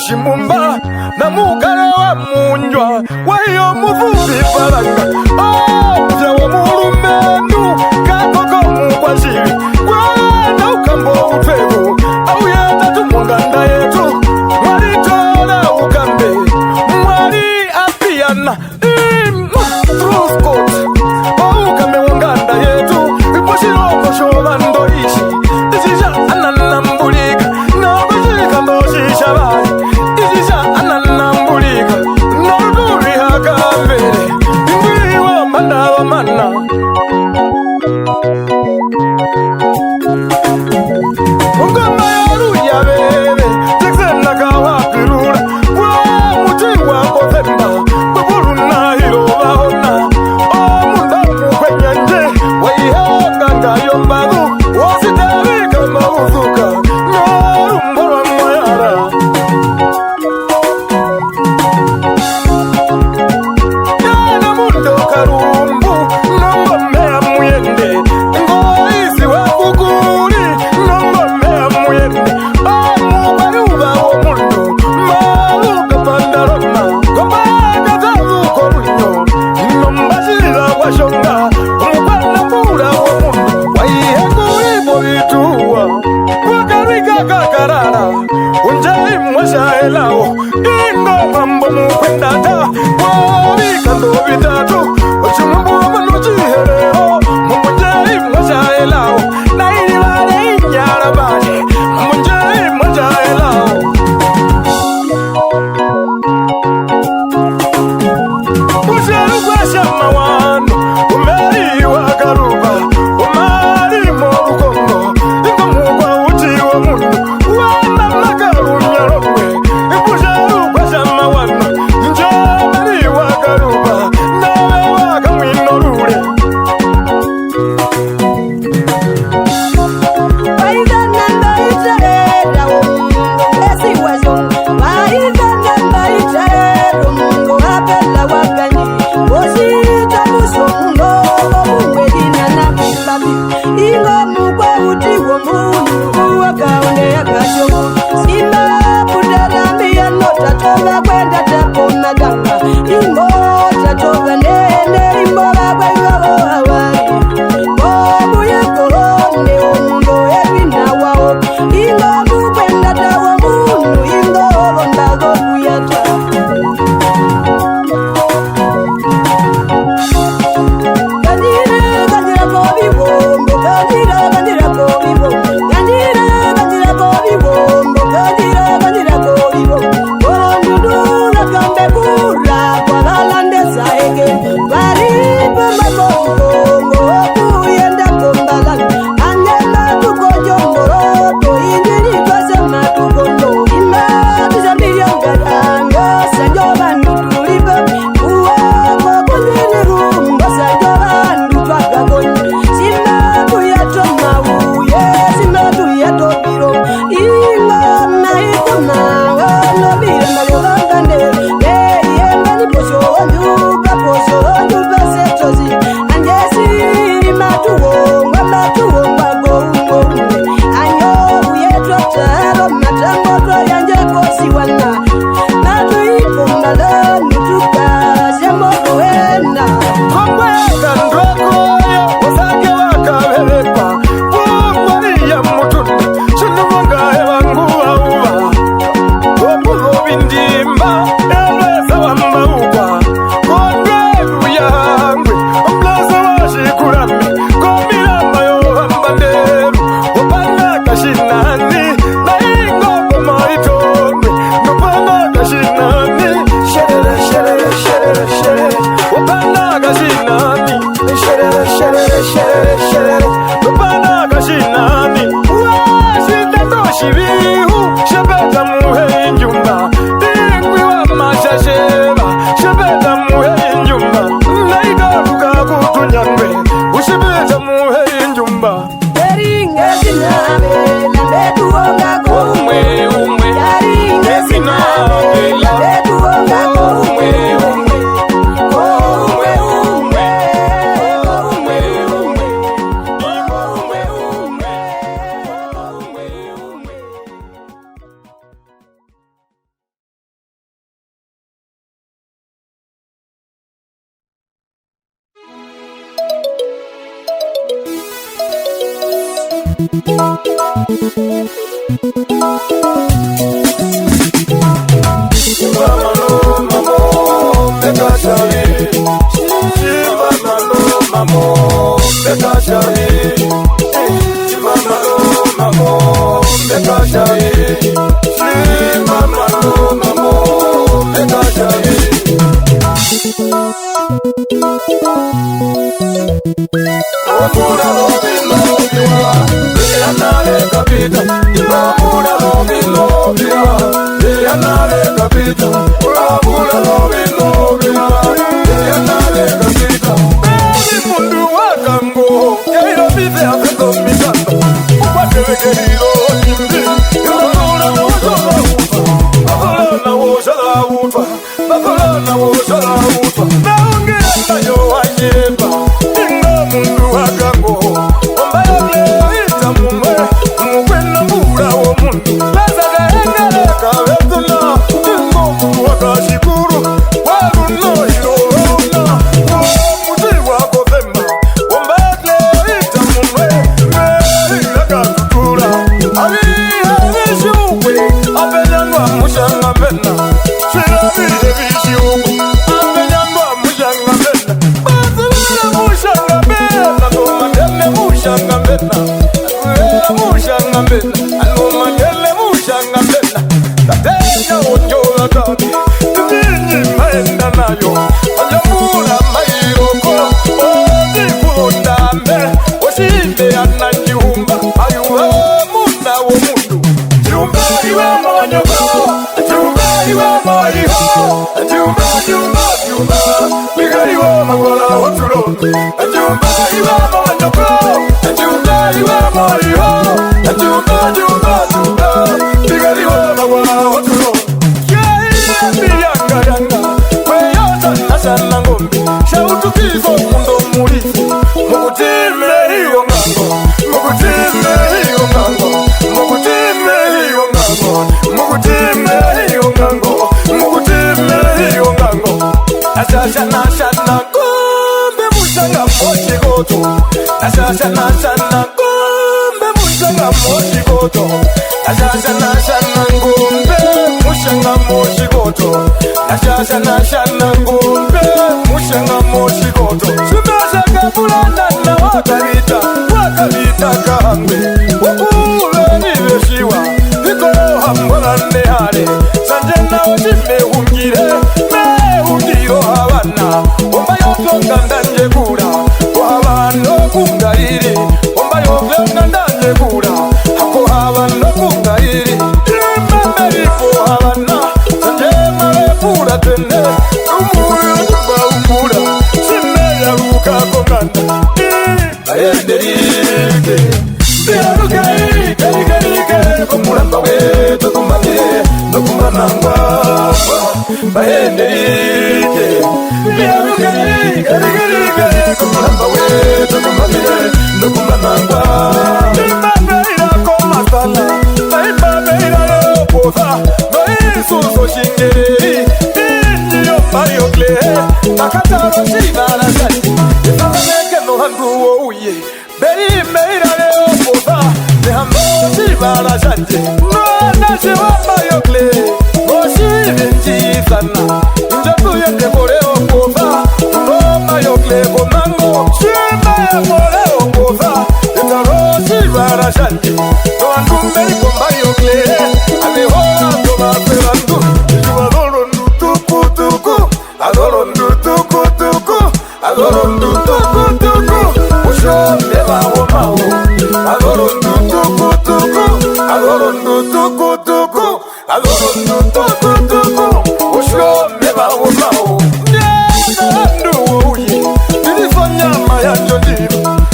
Shimumba na mugara wa munjwa wayo muvubi faranga mja wa murumenu kakoko mukwashiri wana ukambo utwevu au yatatu munganda yetu mwari tola ukambe mwari apiana true scott ukambe wanganda yetu iposhiroko shovando ishi isisha ananambulika na kushika ndoshisha bari Enjoy.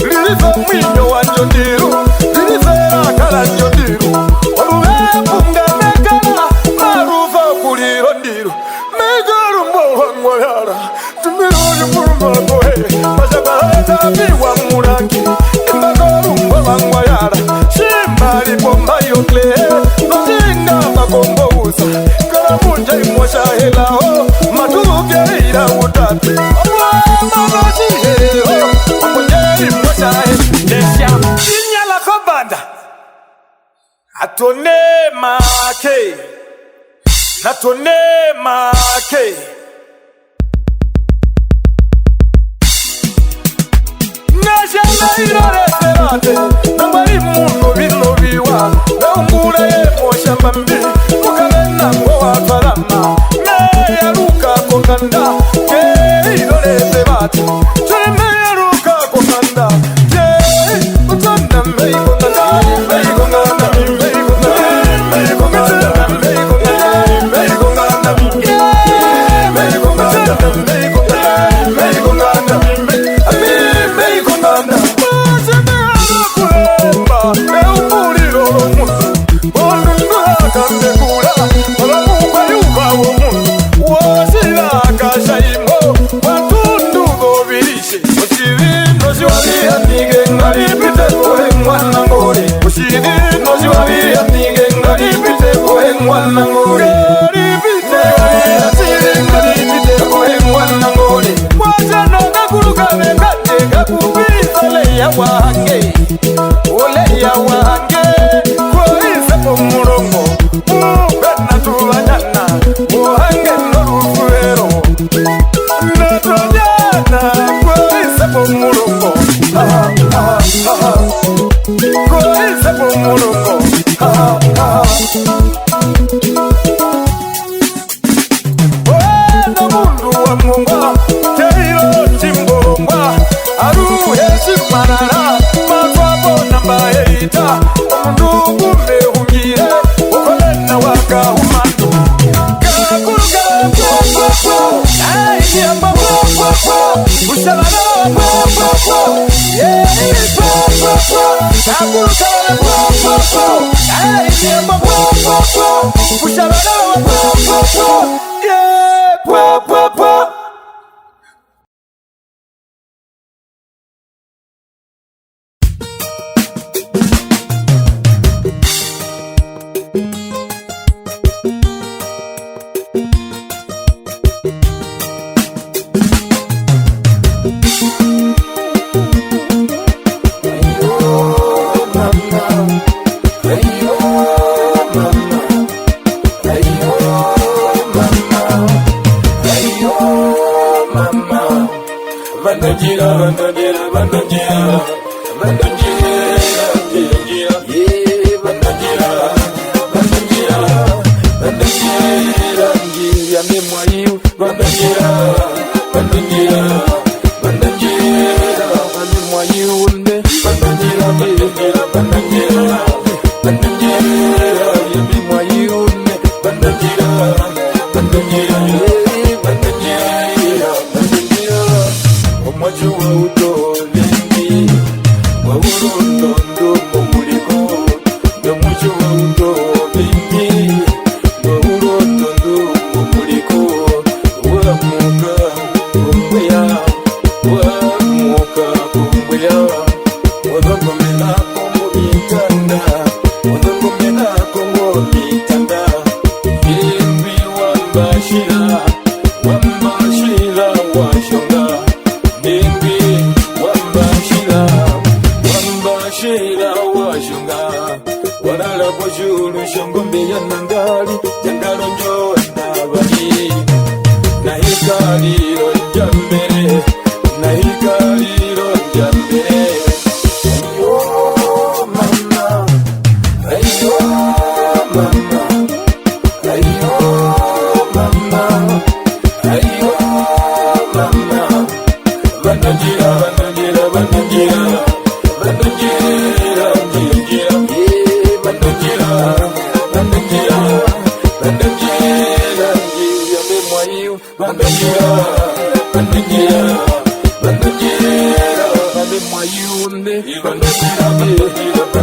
Lilifa mwinyo wanjo ndiru Isera kalanyo ndiru Waluwepunga megala Marufa kuliro ndiru Megalu mbohangwa yara Tumiruji murumatohe Mashabahata miwa murangi Imagalu mbohangwa yara Shimbali pomba yokle Nozinga makombo usa Karamunja imosha helao Matuke ira utatu Mama shiheo Amunja imosha Nesha Inyala kabanda Atone make Natone make Nesha na irore serate Nambari muno vino viwa Naungura ye mosha mbambi Mukalena mwa farama Meya luka kokanda Ke irore serate Chore meya luka kokanda Ke utanda mei kokanda Mei kokanda Mei kokanda Mei kokanda Mei kokanda Mei kokanda Mei kokanda Mei kokanda Mei kokanda Mei kokanda Kulemba Eumuliro musu Bonunga kambekula Olamuka yuba womuntu Wosila kashaimo Watundu gobirishe Oshirino shiwabia nige ngalipite kohe mwana ngore Oshirino shiwabia nige ngalipite kohe mwana ngore Ngalipite kohe mwana ngore Wajana kakuluka mekate kakupisa leya wange Oleya wange Koise pomurongo Ugana tubanyana Uhange norufurero Natonyana Koise pomurongo Koise pomurongo Wena mundu wa munga Keiro chimborongwa Aruhe shimarara Makwabo namba eita Omundu kumehungire Ukolena waka humanu Kakuruka Pwa Aiyamba Pwa Ushabara Pwa Yeah Pwa Kakuruka Pwa Aiyamba Pwa Ushabara Pwa Yeah Pwa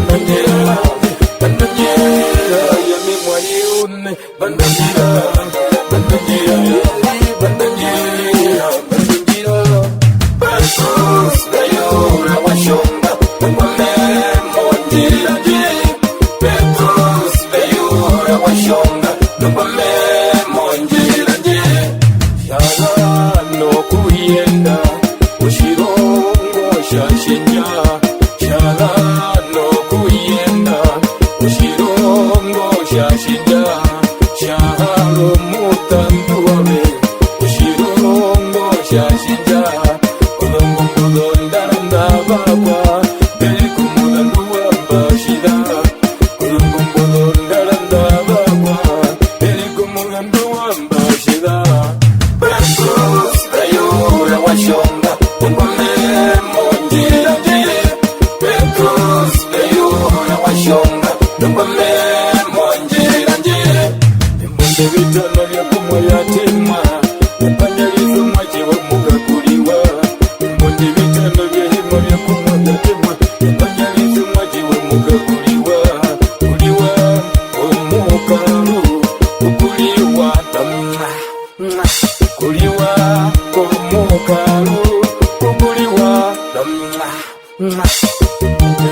bandonjera, bandonjera, yami mwayune, bandonjera, bandonjera, bandonjera, bandonjera. Petrus beyura washonga, ngome monjera je. Petrus beyura washonga, ngome monjera je. Shala no kuyenda, ushirongo shashinya. Shala no kuyenda, ushirongo shashinya. Shalo mutandu wawe, ushirongo shashinya. Kulongo mulonda baba, beli kumulandu wambashida. Kulongo mulonda baba, beli kumulandu wambashida. Petrus beyura washonga, ngome monjera je. Petrus beyura washonga, ngome monjera je. Mbonde vitano vya kumwayatima, mpanyalizo mwaji wa mugakuliwa. Mbonde vitano vya hima vya kumwayatima, mpanyalizo mwaji wa mugakuliwa. Kuliwa omukalu, kuliwa tamwa. Kuliwa omukalu, kuliwa tamwa.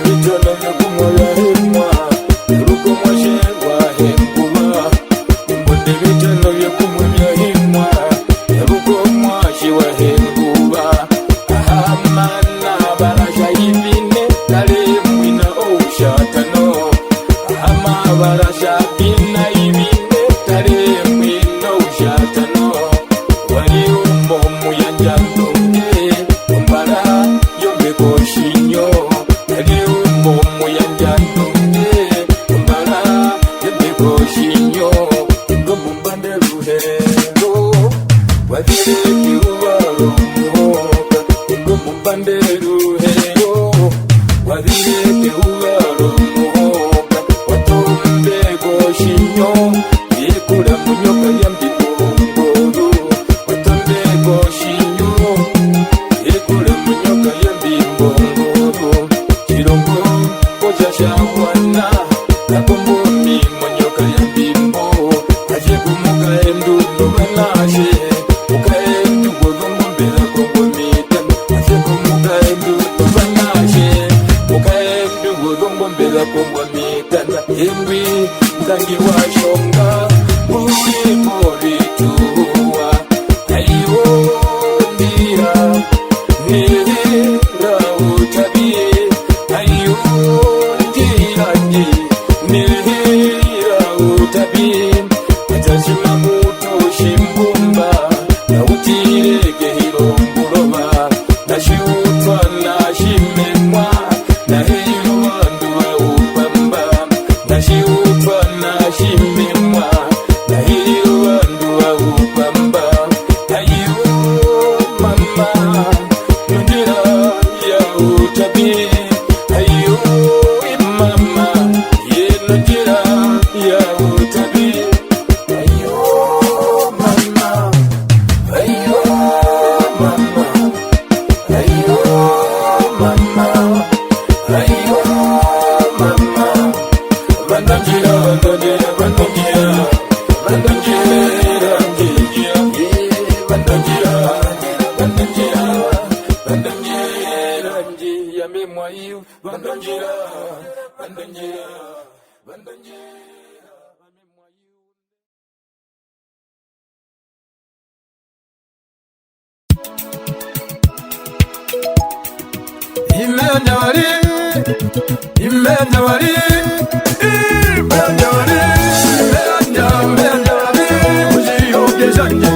Vitano vya kumwayatima, ruko mwashe wa hemkuwa. Mbonde vitano vya kumwayatima, ruko mwashe wa hemkuwa. Ahamana barasha ibine, kale mwina oshatano. Ahama barasha bina ibine, kale mwina oshatano. Wali umomu ya njandonge, umbara yombe koshinyo. Wali umomu ya njandonge, umbara yombe koshinyo. Ngomumbande ruhendo, wadire kiubaro muhoka. Ngomumbande ruhendo, wadire kiubaro muhoka. Watombe koshinyo, yekula munyoka ya mbibongoro. Watombe koshinyo, yekula munyoka ya mbibongoro. Chirongo koja shawana, nakombomi munyoka ya mbimbo. Aje kumuka endu nubanashe, ukaendu wodongo mbela kongomita. Aje kumuka endu nubanashe, ukaendu wodongo mbela kongomita. Yembi ndangi washonga, uri morituwa. Ayo ndira, nira utabie. Ayo ndira, nira utabie. Atashima muto shimbumba, na utirege hilombuloba. Nashiutwa na shimemwa, na hilo wandu wa upamba. Nashiutwa na shimemwa, na hilo wandu wa upamba. Ayo mama, nundira ya utabie. Ayo mama, ye nundira ya utabie. Ayo mama, ayo mama, ayo mama, ayo mama. Bandonjera, bandonjera, bandonjera, bandonjera, bandonjera, bandonjera, bandonjera, bandonjera, yami mwayu, bandonjera, bandonjera, bandonjera, yami mwayu. Imenyawari, imenyawari, imenyawari, imenyawari, usiyogezanye.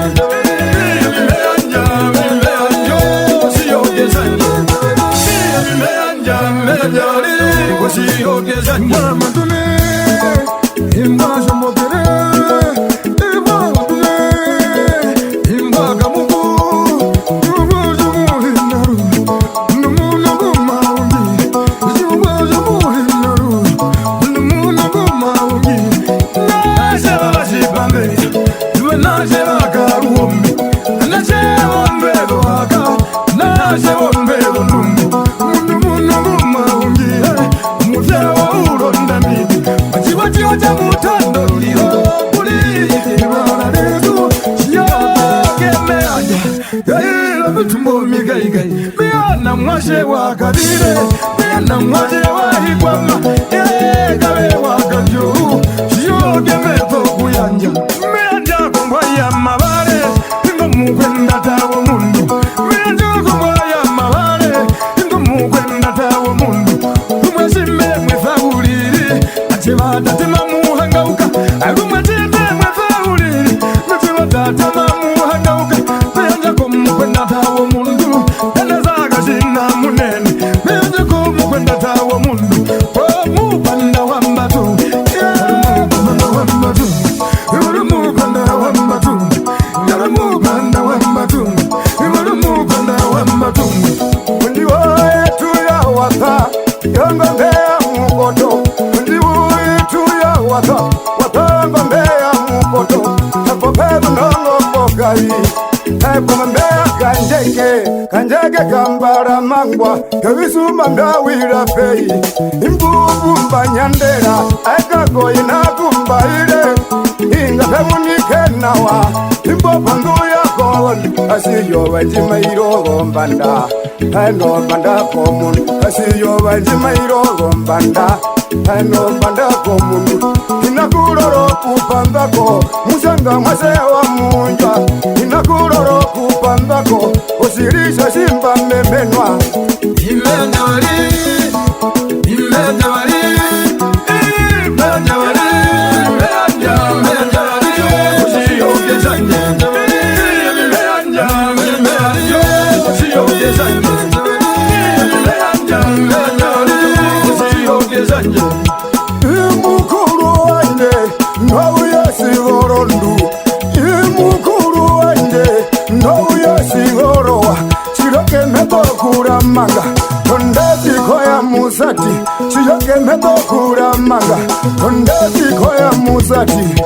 Imenyawari, usiyogezanye. Imenyawari, usiyogezanye. Mamadune, imbazo mokere, imbagatune, imbagamugu, imbazo muhinaru, numuna gumaungi, imbazo muhinaru, numuna gumaungi. Naje babashibambe, duwe naje bagaruombe, naje bombe doaka, naje bombe donumbe, numuna gumaungi, muteo. gai Miana mwashe wakadire Miana mwashe wahigwama Gawe wakanju Shiyoge meto kuyanja Mianja kumbaya mabare Ingo mukwenda tawo mundu Mianja kumbaya mabare Ingo mukwenda tawo mundu Umwashime mwefahuliri Achivada tima muhangauka Agumwachite mwefahuliri Nachivada tima muhangauka Mianja kumkwenda tawo mundu Enezaga shina munene Mianja kumkwenda tawo mundu Mupanda wambatu Mupanda wambatu Mupanda wambatu Mupanda wambatu Mupanda wambatu Ndiwo yetu ya wata Yongombea mukoto Ndiwo yetu ya wata Watangombea mukoto Napopebu ndongo mbogai Napombea kanjeke kambara mangwa Kavisuma ndawira pei Imbubu mbanyandera Aikago inakumbaire Inga pemunike nawa Imbobo nduya kon Asiyo wajima irogo mbanda Haino mbanda komun Asiyo wajima irogo mbanda Haino mbanda komun Inakuroro kupandako Musanga masewa munja Inakuroro kupandako Osirisha simba memenwa Imenda wali Imenda wali Imenda wali Imenda wali Osiyoke zanye Imenda wali Osiyoke zanye Imenda wali Osiyoke zanye Imukuru wanje Nauya sigorondu Imukuru wanje Nauya sigorowa Chiroke meto kuramanga Kondezi koya musati Chiroke meto kuramanga Kondezi koya musati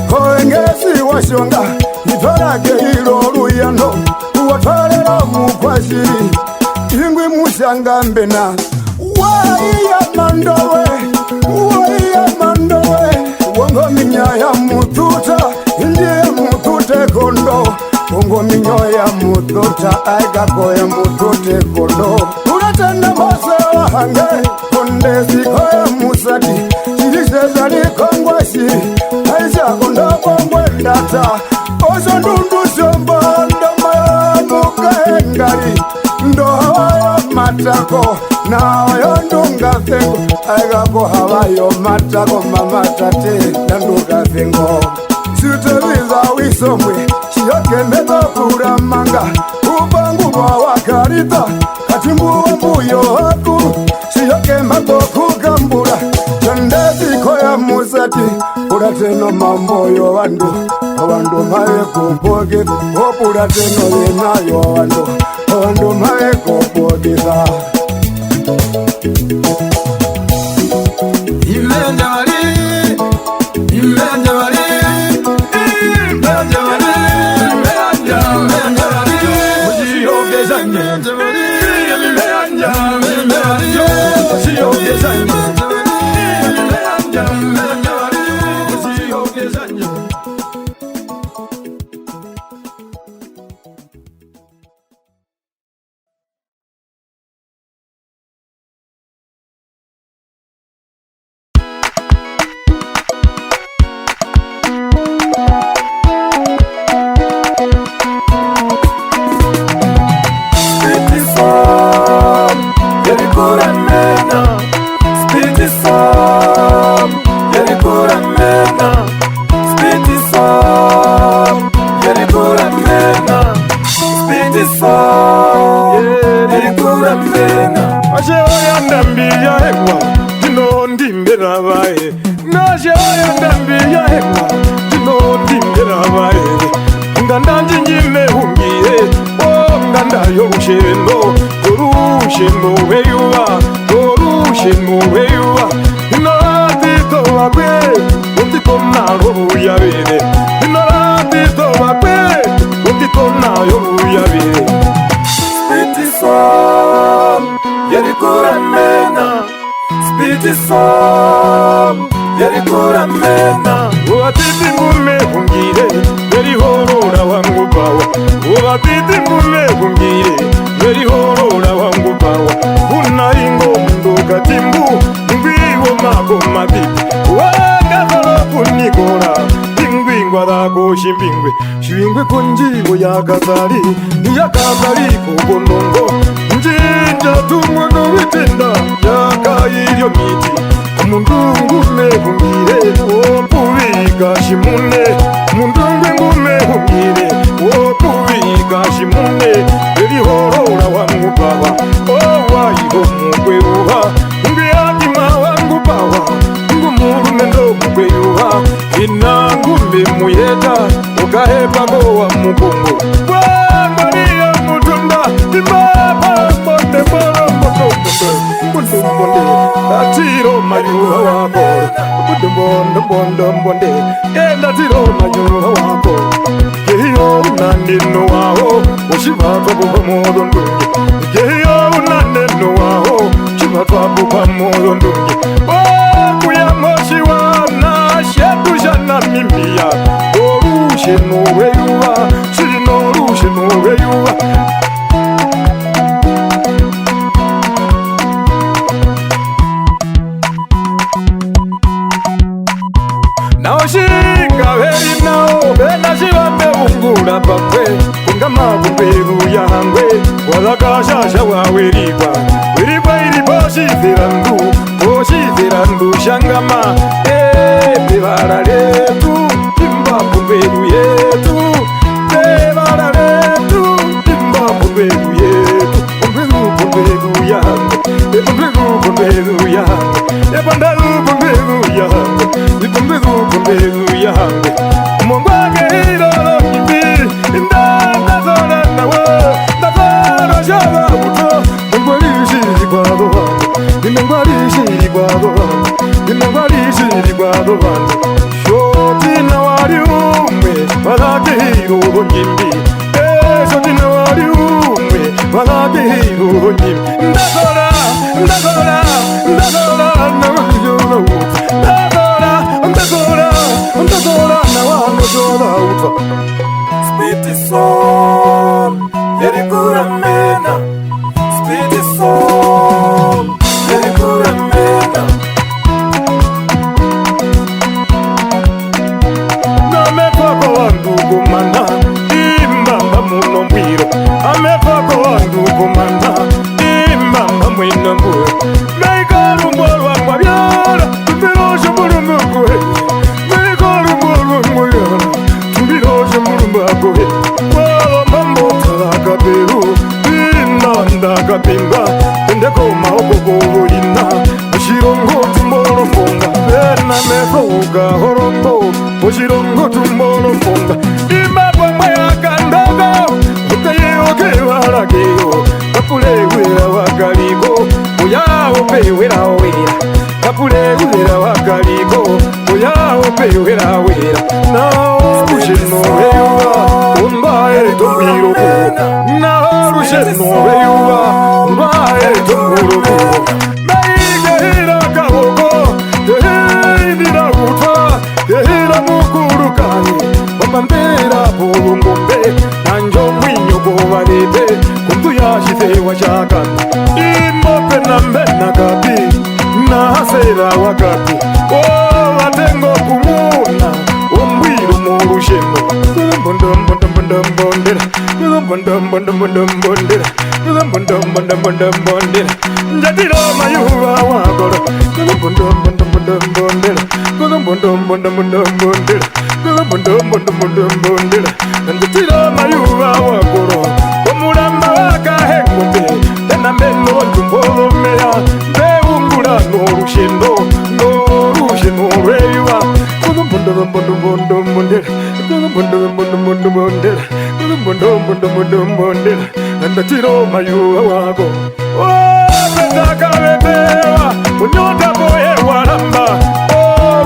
Koengesi washonga Nitorake hiro ruyano Uwatorero mukwashiri Ingwi mushanga mbena Waiya mandowe Waiya mandowe Wongo minyaya mututa Indiye mutute kondo Wongo minyaya mututa Aiga koya mutute kondo Uratenda mose wahange Kondezi koya musati Chirisezali kongwashi Aisha kondo kongwe data Oso ndundu shomba Ndoma muka engari Ndo hawayo matako Na hawayo ndunga fengo Aiga ko hawayo matako Mama tate Nandunga fengo Suteliza wisomwe Shiyoke meto kuramanga Ubangu wa wakarita Katimbu mbuyo haku Shiyoke mato kugambura Chandezi koya musati Urateno mamboyo wandu Wandu mae kupoge Urateno yenayo wandu Wandu mae kupogeza Imenda wali Imenda wali Imenda wali Imenda wali Usiyoke zanye Imenda wali Usiyoke zanye Imenda wali Usiyoke zanye Very mabibi wanga zolo kunigora bingwingwa dako shimbingwe shingwe kunjibo yakazali kubonongo njinja tumono witinda yakayiryo miti mundungu mehungire wopuviga shimune mundungu ngumehungire wopuviga shimune elihorora wangu bawa owaiho mugweuha nguyakima wangu bawa ngumurume ndo mugweuha inangume muyeta ukahepago wa mugongo wangaliya mutunda imaba mbonde mbonde atiro mayuha wako mbonde endatiro mayuha wako gehiyo unanino wao ushivatwa bupamodo ndungi gehiyo unanino wao shivatwa bupamodo ndungi kuyamoshiwa na shetusha na mimia orushe noreyuwa shinorushe noreyuwa naoshinga veri nao venashivambe ungura pamwe kungamavumberu yangwe walakashasha wawerigwa werigwa iriposhizirandu shangama bevara letu imbapumberu yetu bevara letu imbapumberu yetu pumberu yange pumberu yange pumberu yange pumberu yange umongwage ilolo nyimbi ndazona nawe ndazona shaba uto ngwalishiri kwabo wangu ngwalishiri kwabo wangu ngwalishiri kwabo wangu shoti na wali umwe walake ilolo nyimbi shoti na wali umwe walake ilolo nyimbi ndazona na wali Spiti son, yeri kuramena. Spiti son, yeri kuramena. Namepako wangu kumana, imamba muno mwiro. Amepako wangu kumana, imamba mwino mwiro. Meikaru mbolwa kwa vyara, tumbirosho mbulu mkwe. Meikaru mbolwa kwa vyara. Mbiroshe mulumbagohe wawambambota kaperu inanda kapimba endekoma okogobolina mushirongo tumbolomponga bena mekouga horombo mushirongo tumbolomponga imapamwe akandogo ukayeokewalageyo kapulewera wakaliko uyawo pewelawera kapulewera wakaliko uyawo pewelawera nao rushenorewa umbaye tombiroko nao rushenorewa umbaye tombiroko meigehira kaboko tehindira utwa tehira mukurukani wapambera polungombe nanjo mwinyogovarete kundu yashize washakana imope na mbena kapi nahasera wakati watengo kumuna umbwiru murusheno njatiro mayuva wakoro njatiro mayuva wakoro omulamba wakahengombe enambeno tumbolomera beungula norusheno rweiva ndatiro mayuva wako petakavepewa unyota boye walamba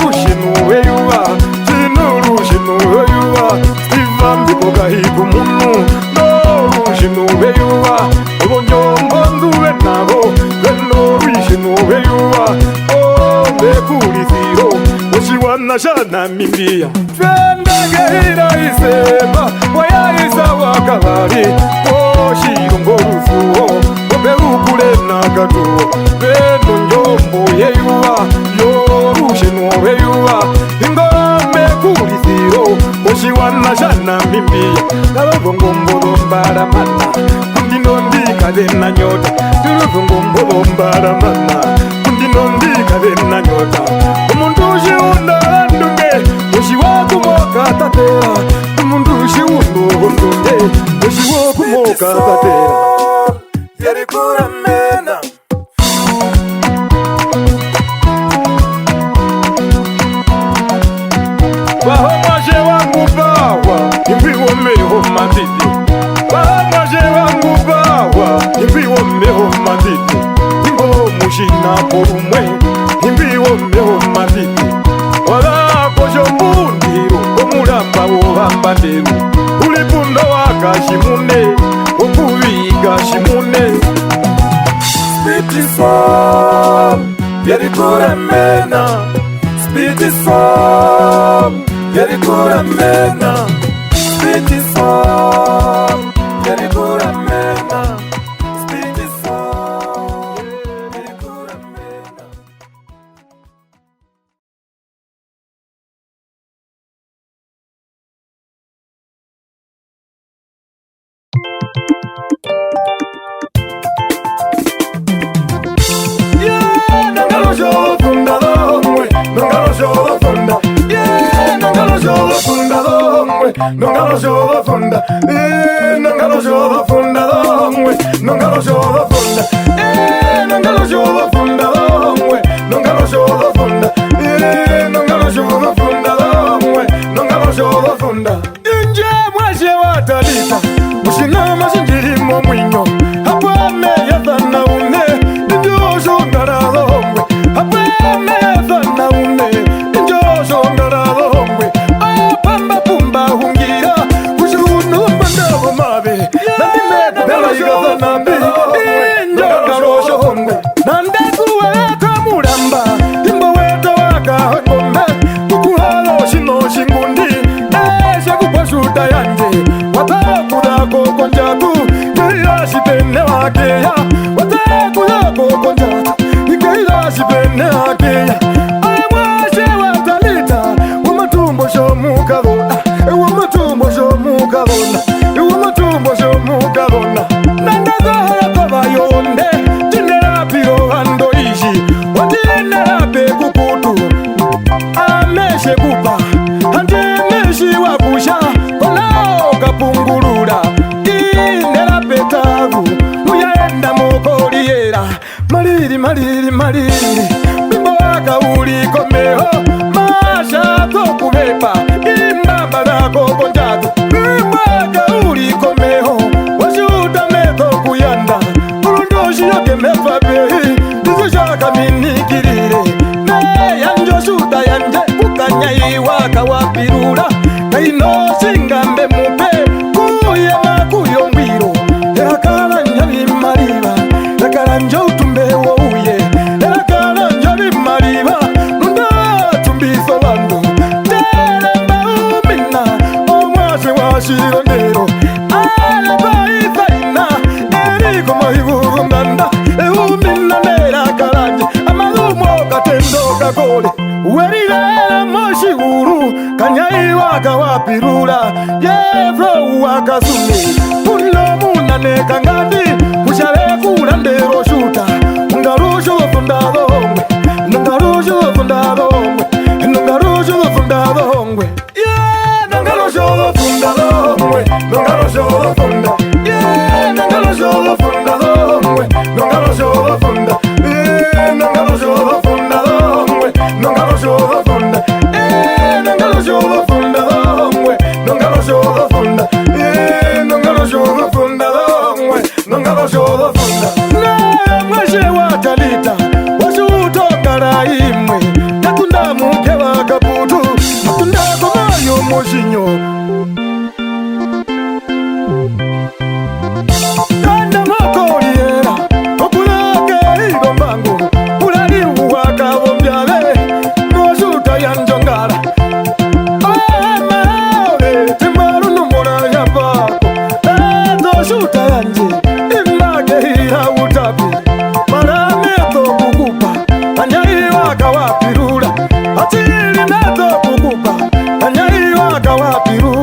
rushinu weyuva tinu rushinu weyuva stivambikokahiku munu rushinu weyuva ubonyombo nduve navo veno rushinu weyuva bekulisiro ushiwana shana mimia twendegehira isema wayaisa wakabari oshirongorufuo obeukule nakatuo beno njombo yeyuwa yoru wana shana mimbi Naluvungumbulu mbara mana Kundinondi kadena nyota Naluvungumbulu mbara mana Kundinondi kadena nyota Umundushi unda ndunge Ushi waku moka tatera Umundushi undu ndunge Ushi waku moka tatera Yerikura mena Wahomaje wangu bawa Imbiwo meho matiti Wahomaje wangu bawa Imbiwo meho matiti Imbo mushina porumwe Imbiwo meho matiti Wala kojo mbundiru Omulamba wohamba ndiru Ulipundo waka shimune Okuviga shimune Spiti som Yerikura mena Spiti som Yerikura mena Spiti som Yerikura mena Spiti som Yerikura mena Yeah, nangalo yo fundador Nangalo yo funda Yeah, nangalo yo fundador Nangalo yo funda Nangalo yo fundador Nangalo yo funda Nangalo yo fundador Nangalo yo funda Nangalo yo fundador Nangalo yo funda Inje mwaje watalita Mushina masinjirimo mwinyo Hapa meyadhana une Njojo ngaradhomwe Hapa meyadhana une Njojo ngaradhomwe Pamba pumba hungira Kushunu mandavo mabe Nandi meda yigadhana bi Njojo homwe Nandekuwe kamuramba Imbo weto waka hongome Kukuhalo shino shingundi Esha kupashuta yanje Watakuda koko njatu Ngeira shipene wakeya Watakuda koko njatu Ngeira shipene wakeya Ayamwashe watalita Wamatumbo shomukadona Wamatumbo shomukadona Wamatumbo shomukadona Nandazahara kabayonde Tindera piro hando ishi Watinera pekukutu Ameshe kupa Hantimeshi wapusha Kolao kapungurura Indera petavu Muyaenda mokoriera Mariri mariri mariri Bimbo waka uli komeho Masha tokuvepa Imbamba dako konjatu Bimbo waka uli komeho Washuta meto kuyanda Urundoshi yoke mefa behi Nizishaka minikirire Meya njo shuta yanje Kukanya iwaka wapirura Kaino singambe mupe Kuye makuyo mbiro Erakala njabi mariba Erakala njo utumbe wo uye Erakala njabi mariba Nunda tumbiso lando Teremba umina Omwase wa shirondero Aleba izaina Eriko mahiburu nganda Eumina nera kalanje Amalumo katendo kakole Uwerirera moshiguru Kanyai waka wapirura Yevro wakasume Punlo munane kangati Ushale kurandero shuta Ngarusho fundado hongwe Ngarusho fundado hongwe Ngarusho fundado hongwe Yeah, ngarusho fundado hongwe Ngarusho funda Yeah, ngarusho fundado hongwe Ngarusho funda Ngarusho fundado hongwe Ngarusho funda Ngarusho fundado hongwe Ngarusho funda Ngarusho fundado hongwe Ngarusho funda Na mwashe watalita Washutongara imwe Nakunda muke wakaputu Nakunda kumayo mushinyo Kanda makoriera Okulake ibambangu Ulali uwaka bombyale Noshuta yanjongara Amaore Timaru numora yapako Eto shuta yanje Image hira utapi Marameto kukupa Anyai waka wapirura Atiri meto kukupa Anyai waka wapirura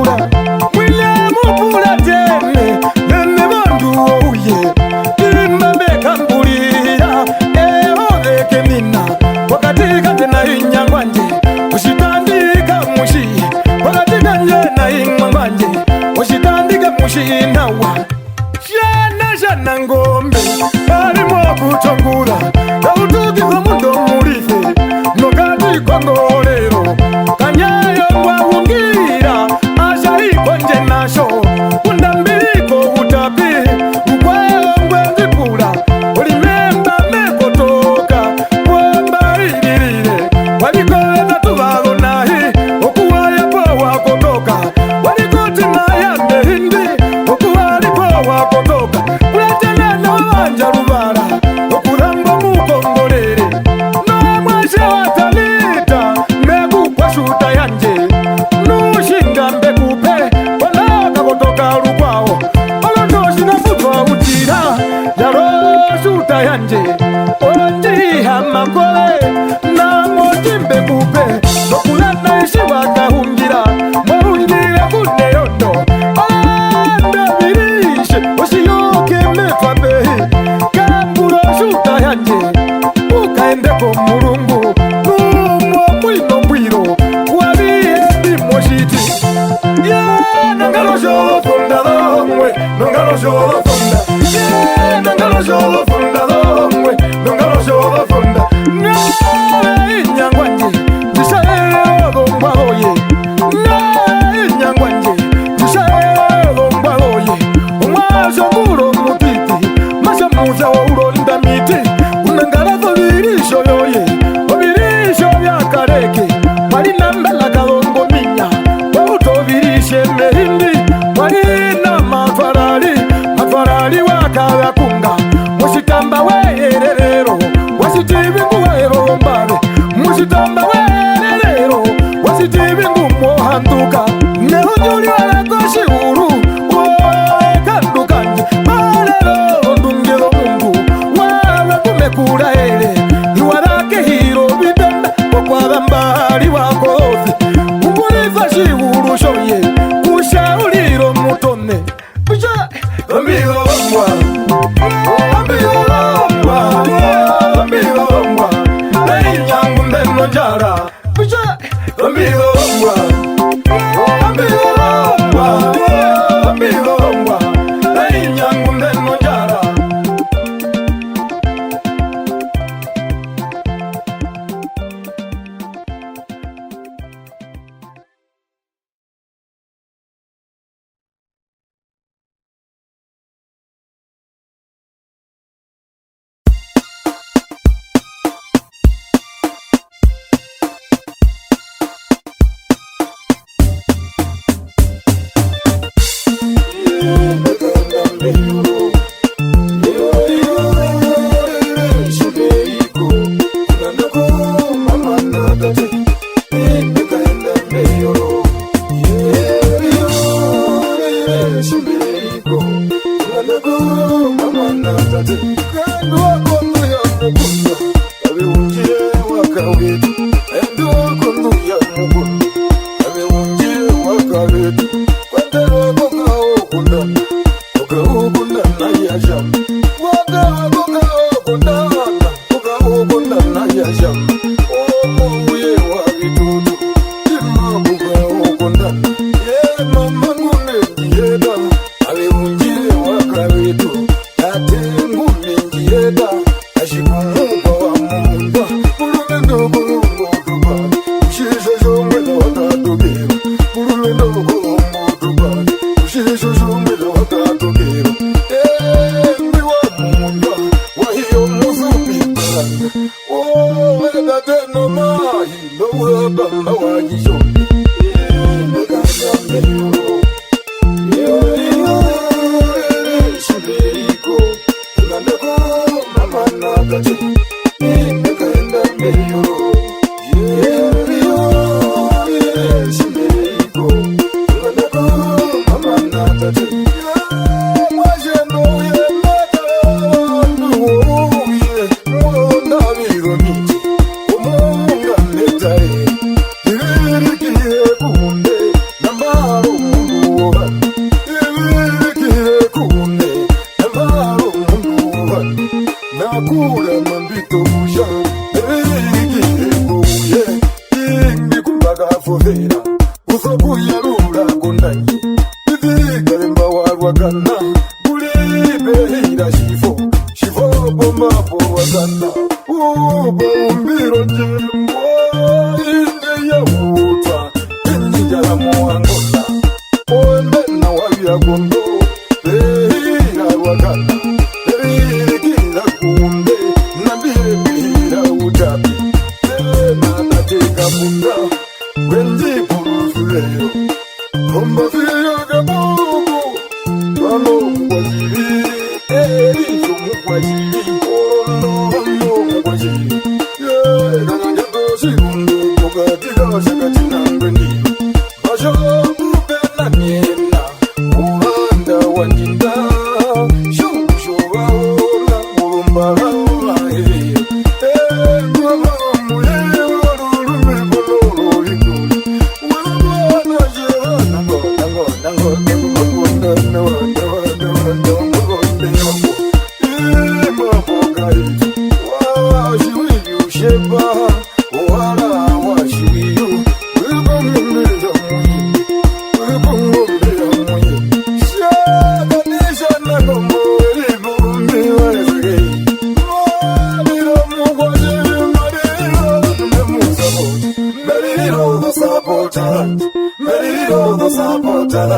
supporter. Merilo the supporter.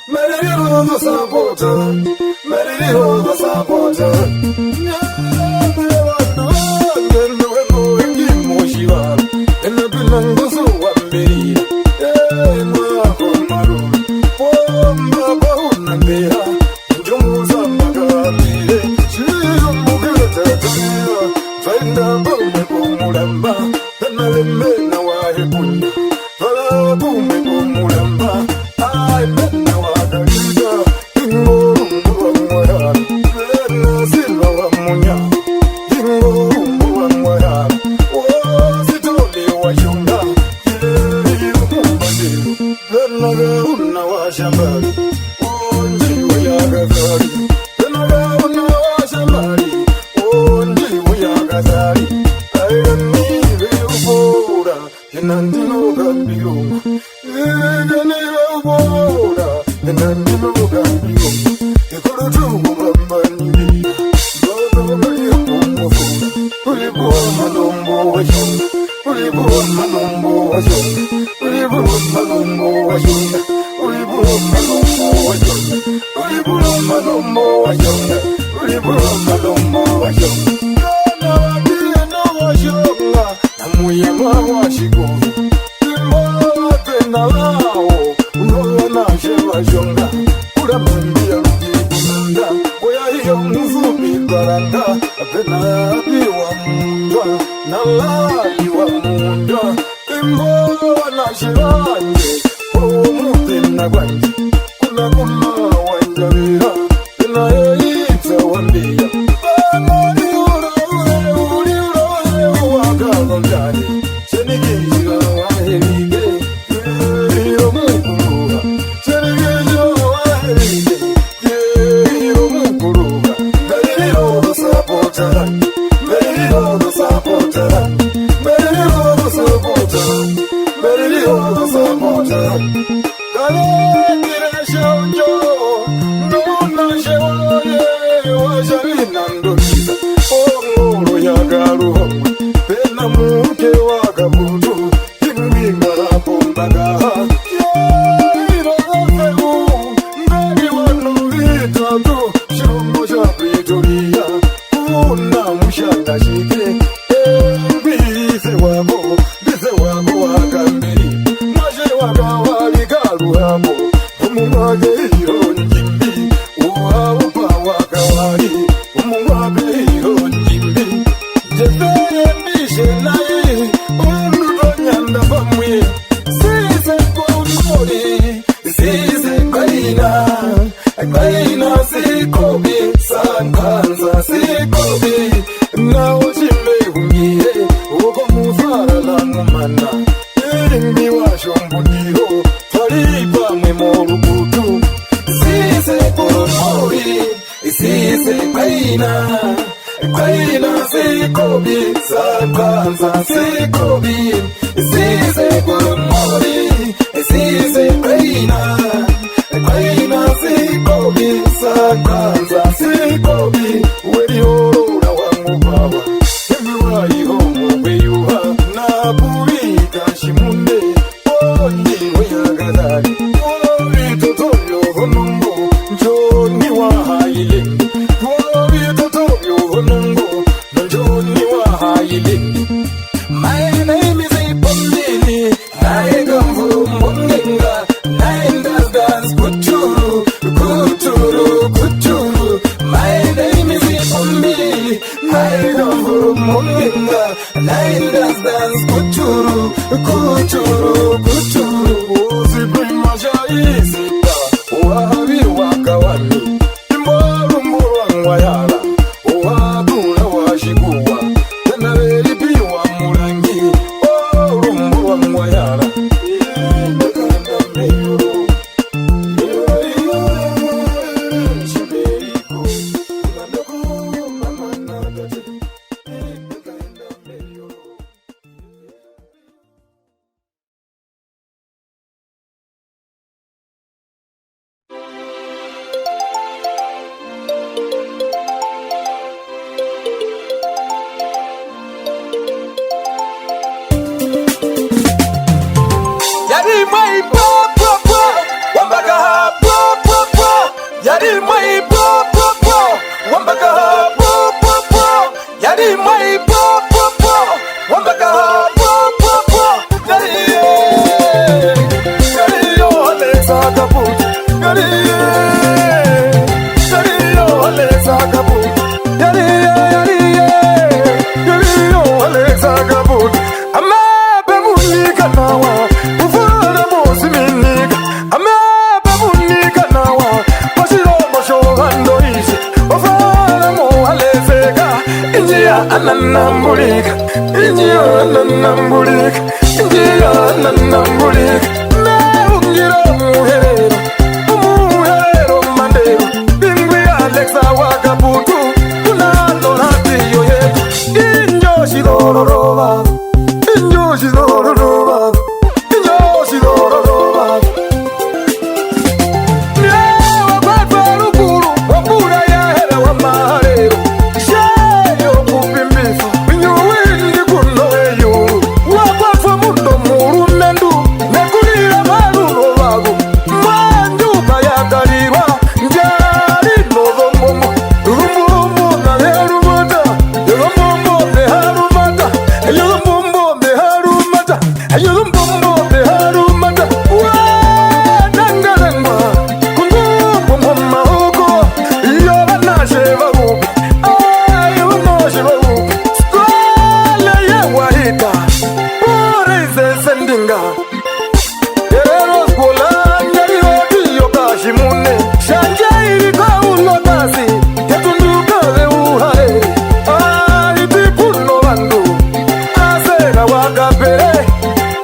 Merilo the supporter. Merilo the supporter. nanambulika, injia nanambulika, injia nanambulika. Meungira muherero, umuherero mandero, bingwi Alexa Wakaputu, kunano radiyo yetu. Injoshi dororoba, injoshi dororoba, injoshi dororoba. Newa kwa rukuru, wapura ya hele wa maharero. Sheyo kupimbifa, winyuwindi kuno eyuru. Wakwafa mundo muru nendu, nekulira maruro wagu. Mwanjuka ya kalirwa, njari nozo momo. Rumumbo na herumata, yelomombo me harumata, yelomombo me harumata, yelomombo me harumata. Dangarengwa, kungumbo mama huko, yoba nashe bahubi, yoba nashe bahubi. Skole ye wahita, pore se sendinga. Erero skola, nyari hoti yokashi mune. Shanja irika ulotasi, yatunduka le uhae. Iti kuno bandu, asera wakapere.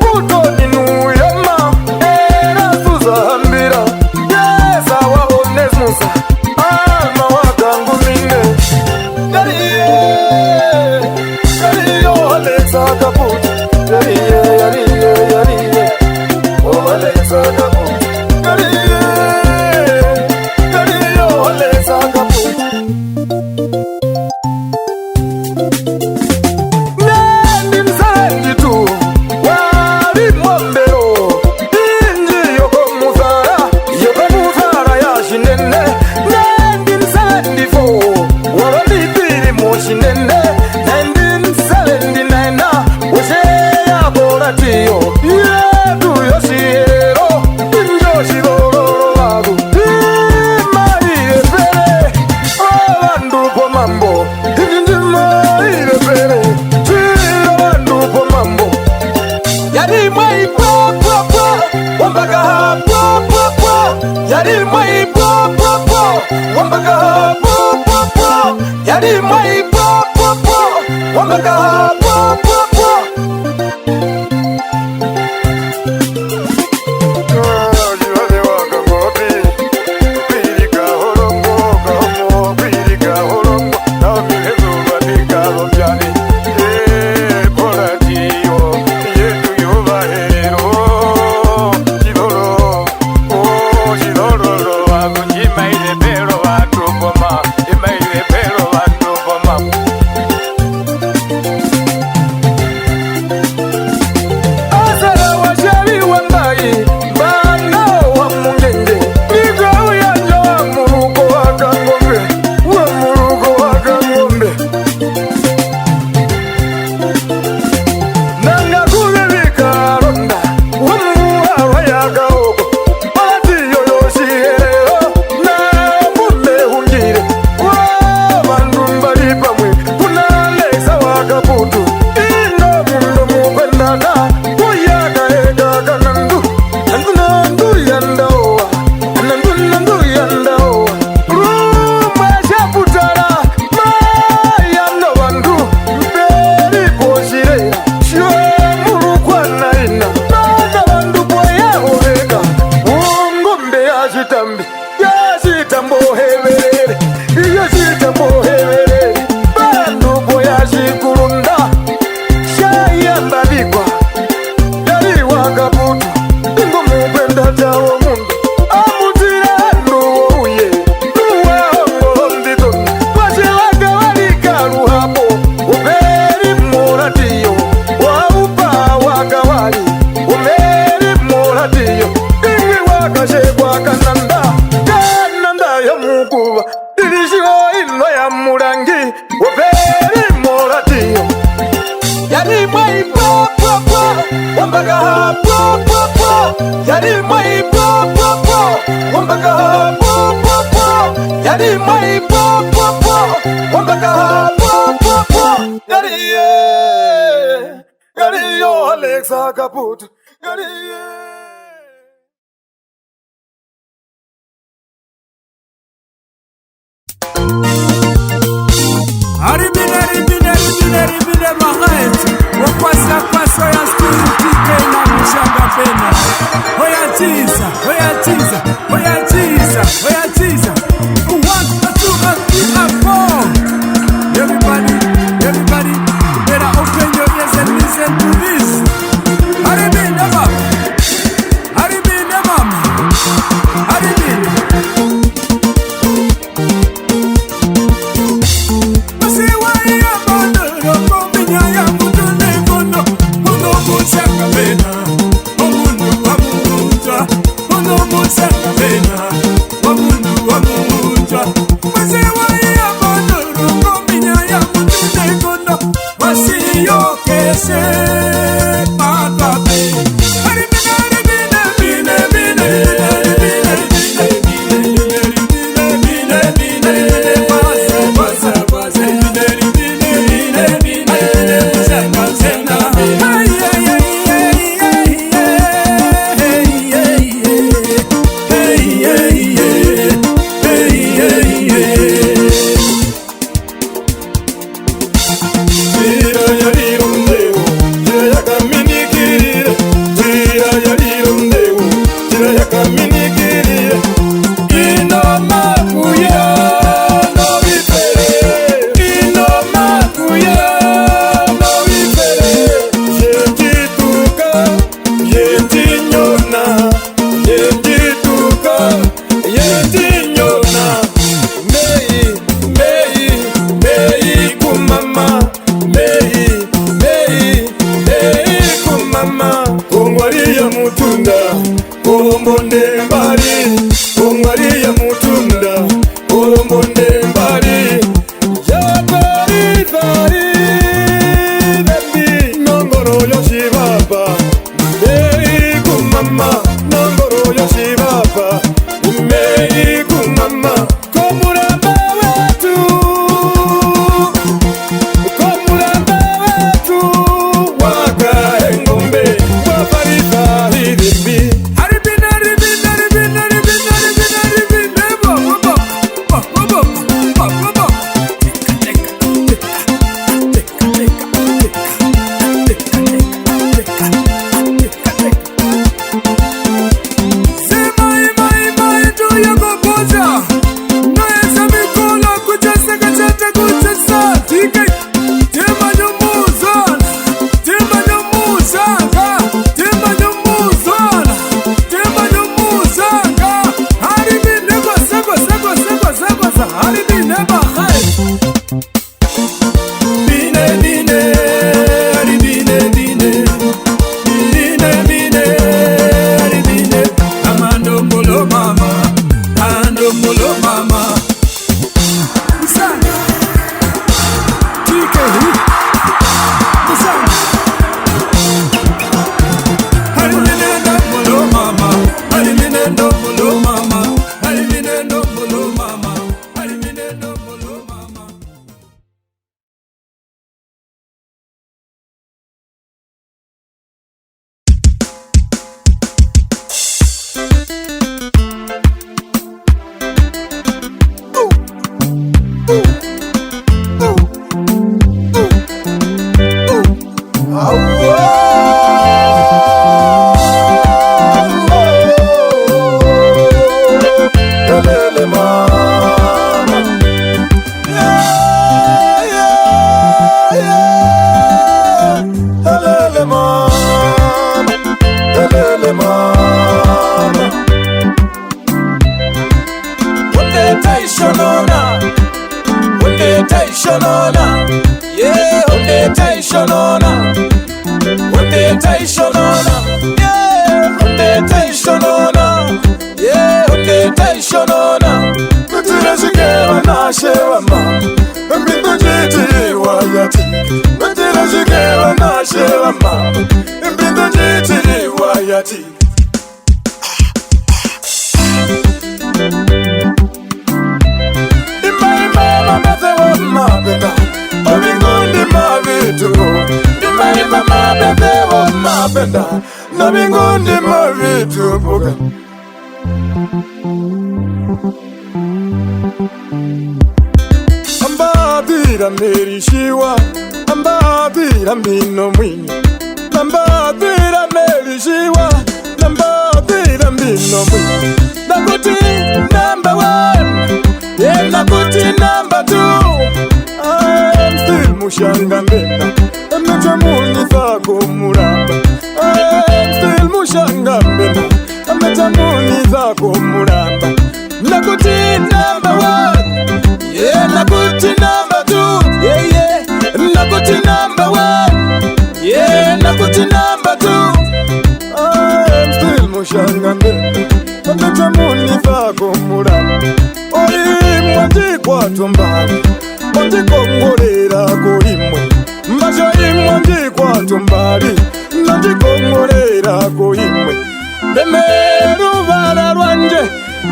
Puto ninu yama, era suza hambira. Yesa wa ones musa, alma wakangu mine. Yariye, Alexa Kaput. Yariye, oh Alexa Kaput. Yariye, Alexa Kaput. Nendi msanji tu, wali mwambero. Inji yoko muzara ya shinene. Nendi msanji fo, wabalitiri mo shinene. Nendi msanji naina, wase ya boratiyo. Yedu yoshiro, injoshi dororo wagu. Imaire pere, abandu po mambo. Imaire pere, abandu po mambo. Yari mai po po po, wambaga ha po po po. Yari mai po po po, wambaga ha po po po. Yari mai po po po, wambaga ha po po po. Asara wa shari wambai, bana wa mungenge. Migau ya njoa muruko waka ngombe, wa muruko waka ngombe. Nanga kulevika ronda, wa muhawa ya gaogo. Bati yoyoshi ereo, na mune hungire. Wa bandumba pamwe, kuna Alexa Wakaputu. Ino mundo mukwendana, kuyaga ega kanandu. Nandu yandaoa, nandu yandaoa. Ruma shaputara, mayano bandu. Mberi poshire, shwe murukwa naina. Nada bandu boya ovega, ungombe ya shitambi. Ya shitambo heverere, ya shitambo heverere. Bandu boya shikurunda, shaya mbabikwa. Yari Wakaputu, ingo mupenda jawo mundu. Amutira nuwo uye, nuwe hongo ndito. Washe waka walika ruhapo, umeri moratiyo. Waupa waka wali, umeri moratiyo. Ingi wakashekwa kananda, kananda ya mukuba. Dirishiwo ino ya murangi, umeri moratiyo. Yari mai po po po, wambaga ha po po po. Yari mai po po po, wambaga ha po po po. Yari mai po po po, wambaga ha po po po. Yari yo Alexa Kaput. Yari Aribine mbino mwi. Nakuti number 1, yeah, nakuti number 2. I'm still mushanga mbena, ametamuni zako muramba. I'm still mushanga mbena, ametamuni zako muramba. Nakuti number 1, yeah, nakuti number 2, yeah, yeah. Nakuti number 1, yeah, nakuti number 2. I'm still mushanga mbena, ametamuni zako muramba. Oli mwanji kwa tumbali, mwanji kongolera kuimwe. Mbasha imwanji kwa tumbali, mwanji kongolera kuimwe. Bemeru vara rwanje,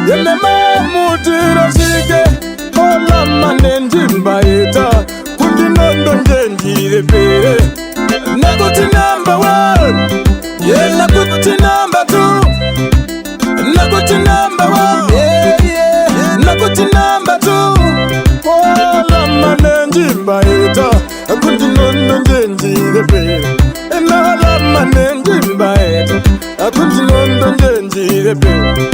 yeme mamutira shige. Ola manenji mbaita, kundi nondo njenjire pere. Nakuti number 1, yeah, nakuti number 2. Nakuti number 1, yeah, yeah, nakuti number 2. Ola manenji mbaita, kundi nondo njenjire pere. Ola manenji mbaita, kundi nondo njenjire pere.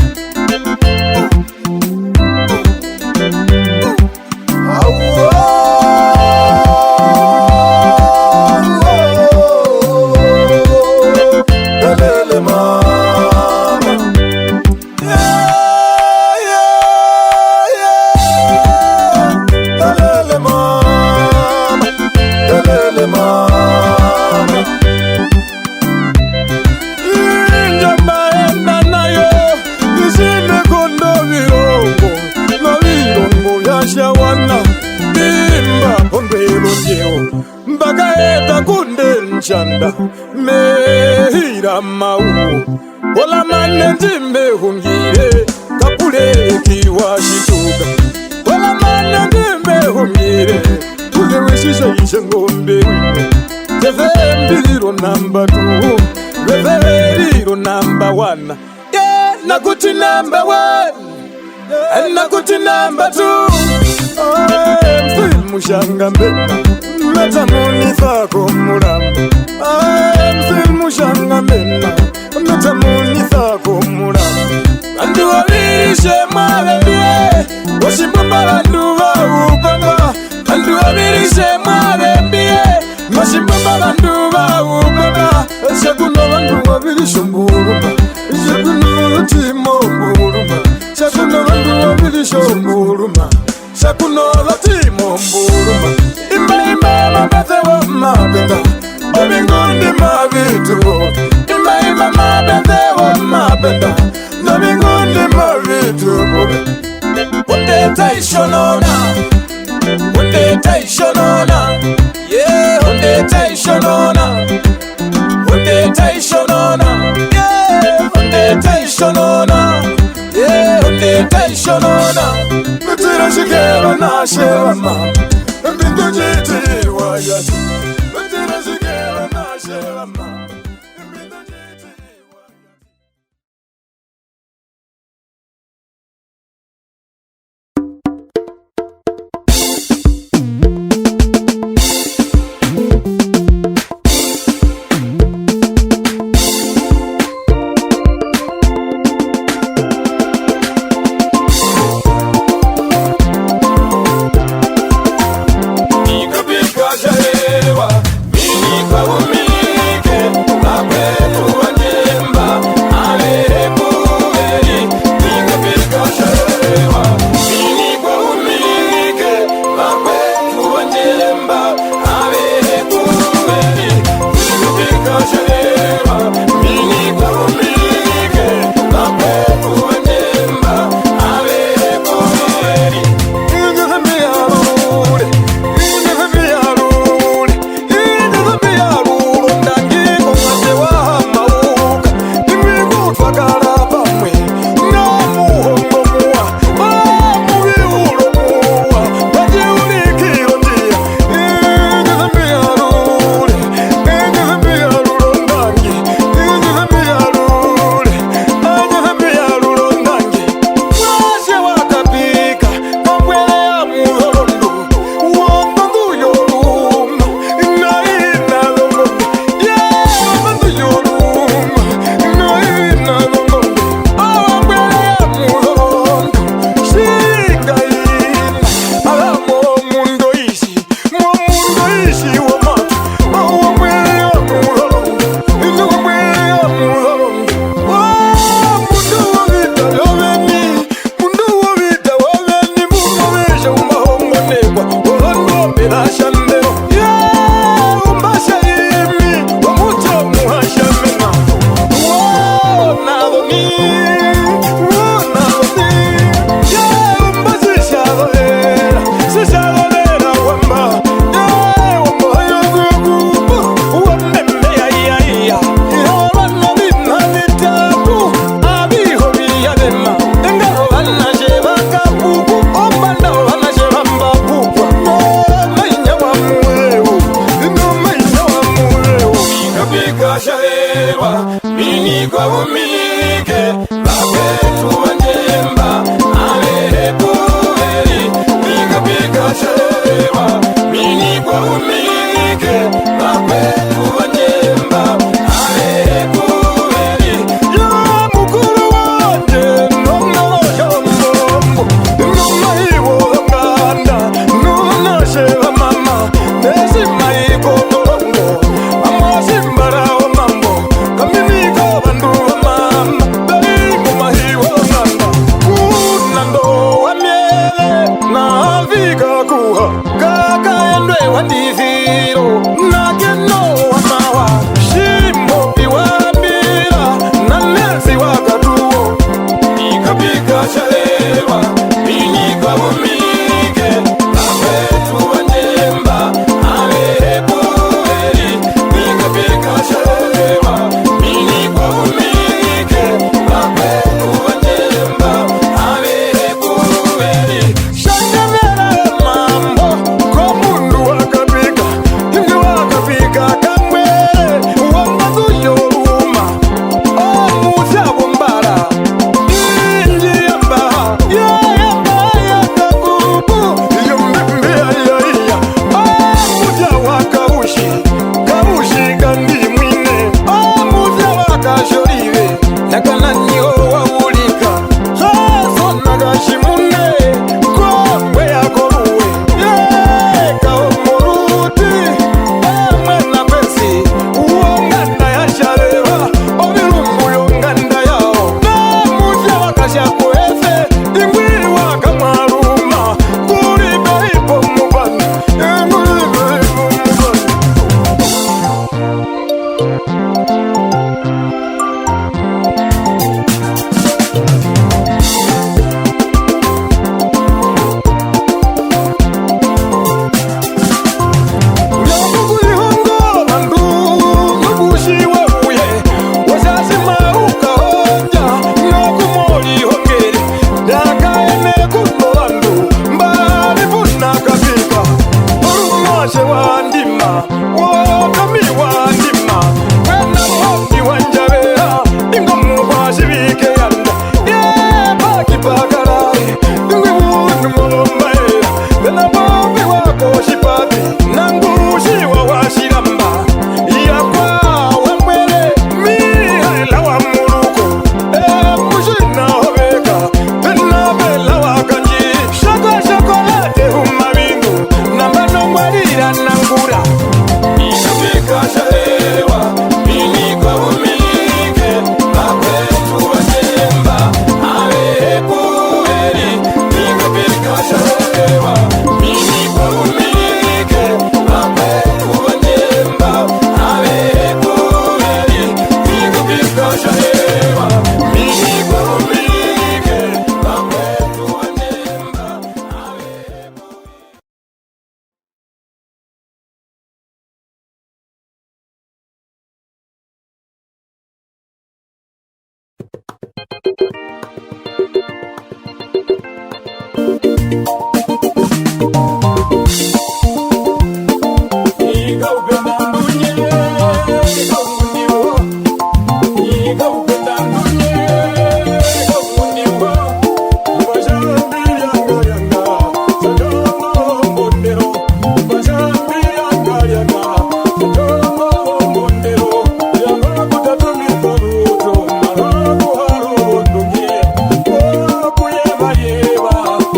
Chanda mehira mau ola manenji mehungire kapule kiwa shituga ola manenji mehungire kule wishisha ishe ngombe wime teve mbiro number 2 veve riro number 1 yeah nakuti number 1 and nakuti number 2 I'm still mushanga mbena metamuni zako muramba. I'm still mushanga mbena metamuni zako muramba. Bandu wabirishe mwabembie washimamba bandu waubamba. Bandu wabirishe mwabembie washimamba bandu waubamba. Shakuno bandu wabirishe mburuma, shakuno timo mburuma, shakuno bandu wabirishe mburuma, shakuno timo mburuma. Ima mabete wa mabenda, obingundi mabitu. Ima mabete wa mabenda, obingundi mabitu. Unde taishonona, unde taishonona, yeah. Unde taishonona, unde taishonona, yeah. Unde taishonona, yeah. Unde taishonona. Mutira shikera na shewa mama. Bingo jiti wayati, betira zikera na shela mama. Bingo jiti wayati. Mini kwa umike,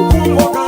Kumboka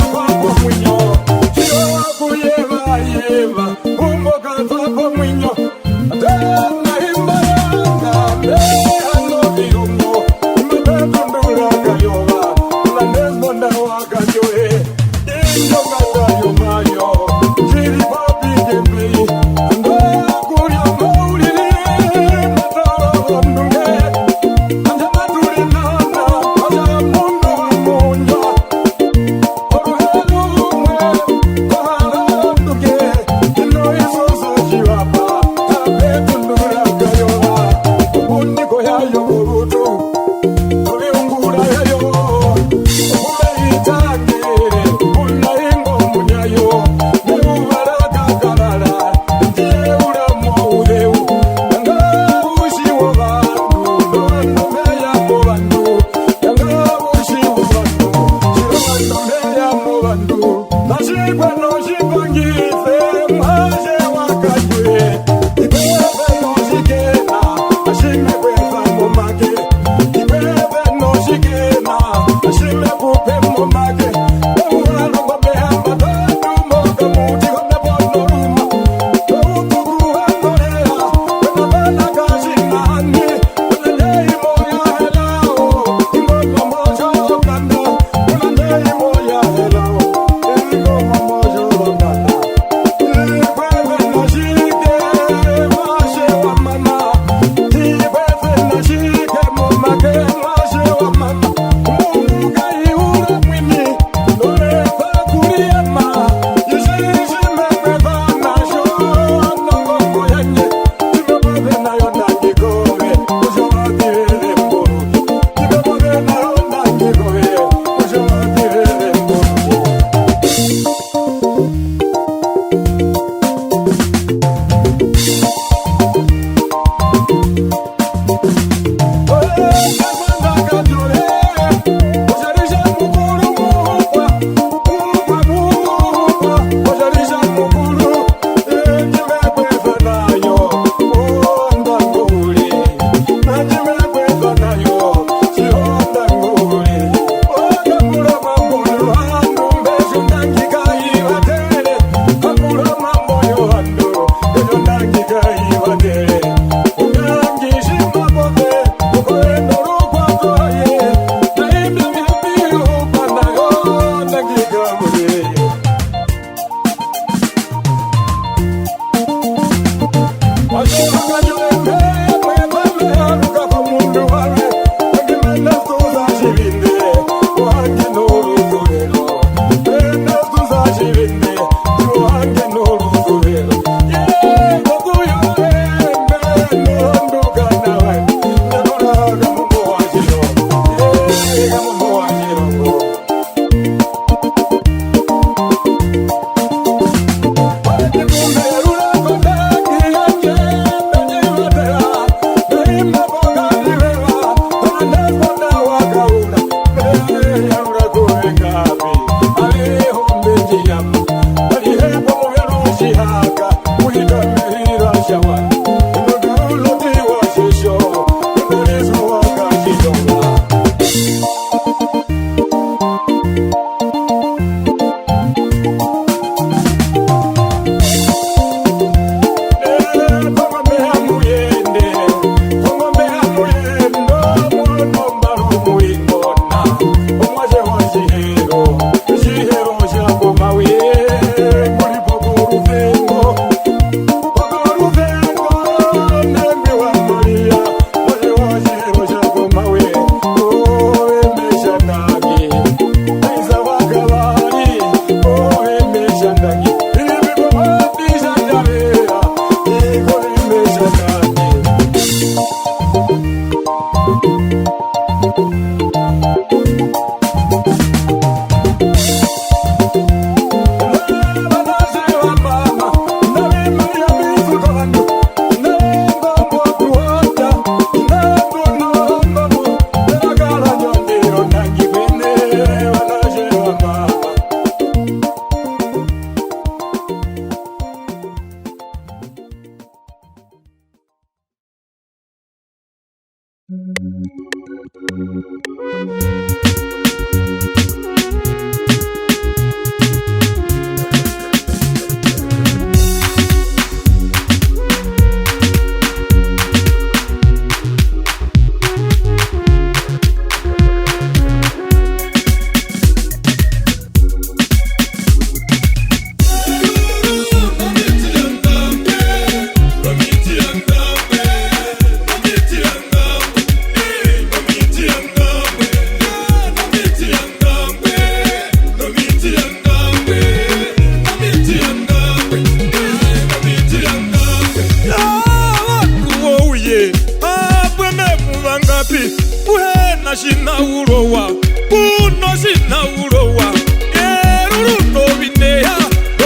na shina urowa kuno shina urowa eruruno bineya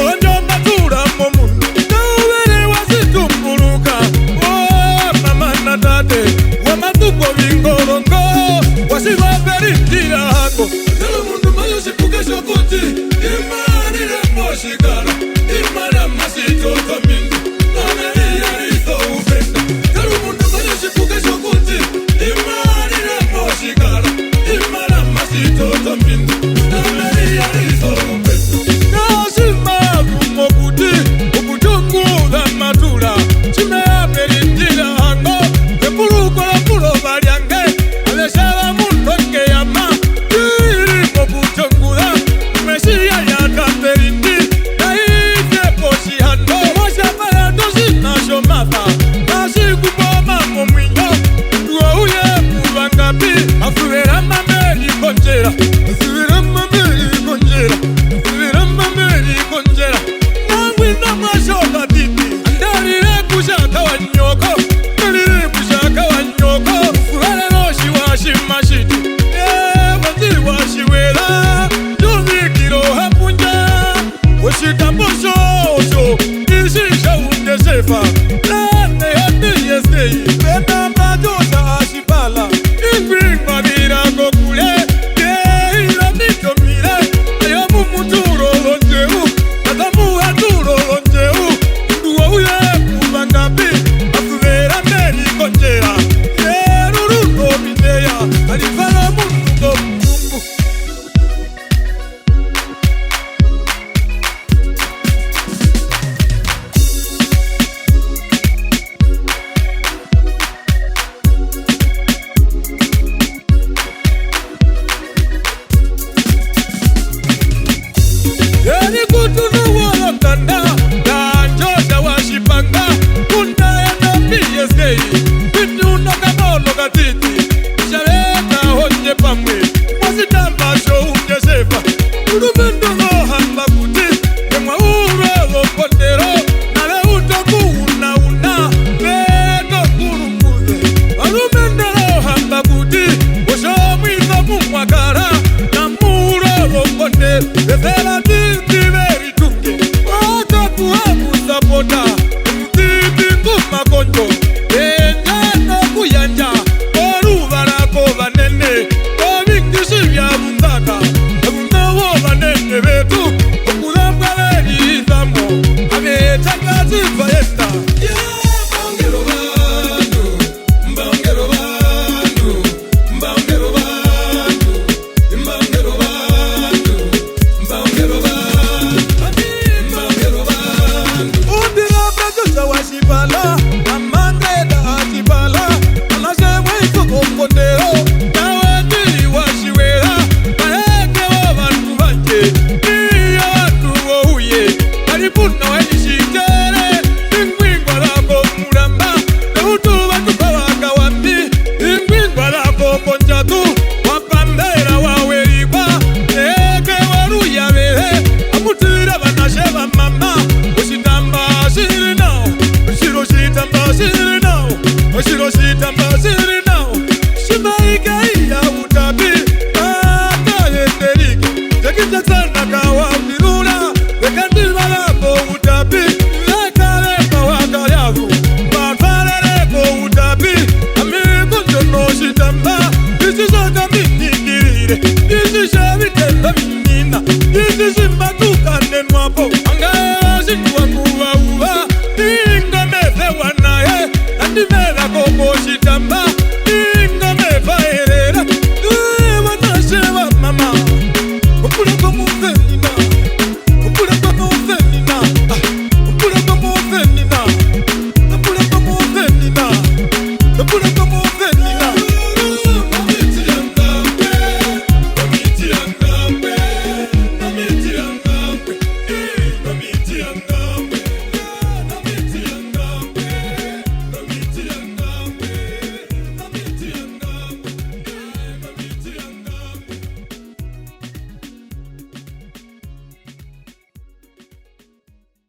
onjo matura momundu tawere wasitumbuluka o mama na tate wamatuko vingorongo wasivaperitira hako telo mundu mayo sipukesho kuti imani remoshikala imana masito tomindu oneli yarizo ufenda telo mundu mayo sipukesho kuti imani remoshikala imana masito tomindu oneli yarizo ufenda nashima kumokuti ukutunguza matula chimeaperitira hango epulukola puloba lyange aleshaba muntonge yama iri mokutunguza mesiya yakaperindi naivye poshi hano moshapaya tosinashomapa nasikupoma momwinyo tuouye kubangapi afubera mameri konjera afubera mameri konjera afubera mameri konjera nangwina mwashoka titi andarire kushaka wanyoko ndarire kushaka wanyoko furale noshi washimashiti waziri washiwela tuzikiro hapunja washika shosho ishisha undesefa lane hati yestei pena majosha ashibala ingwingwa mirago kule keila mitomile ayamu muturo lonjeu natamu haturo lonjeu nduwa uye kubangapi afuvera meri konjera yeruruno bineya alifala munduko mungu Yeni kutunu wala kanda Danjosha washipanga Kunda ya na PSK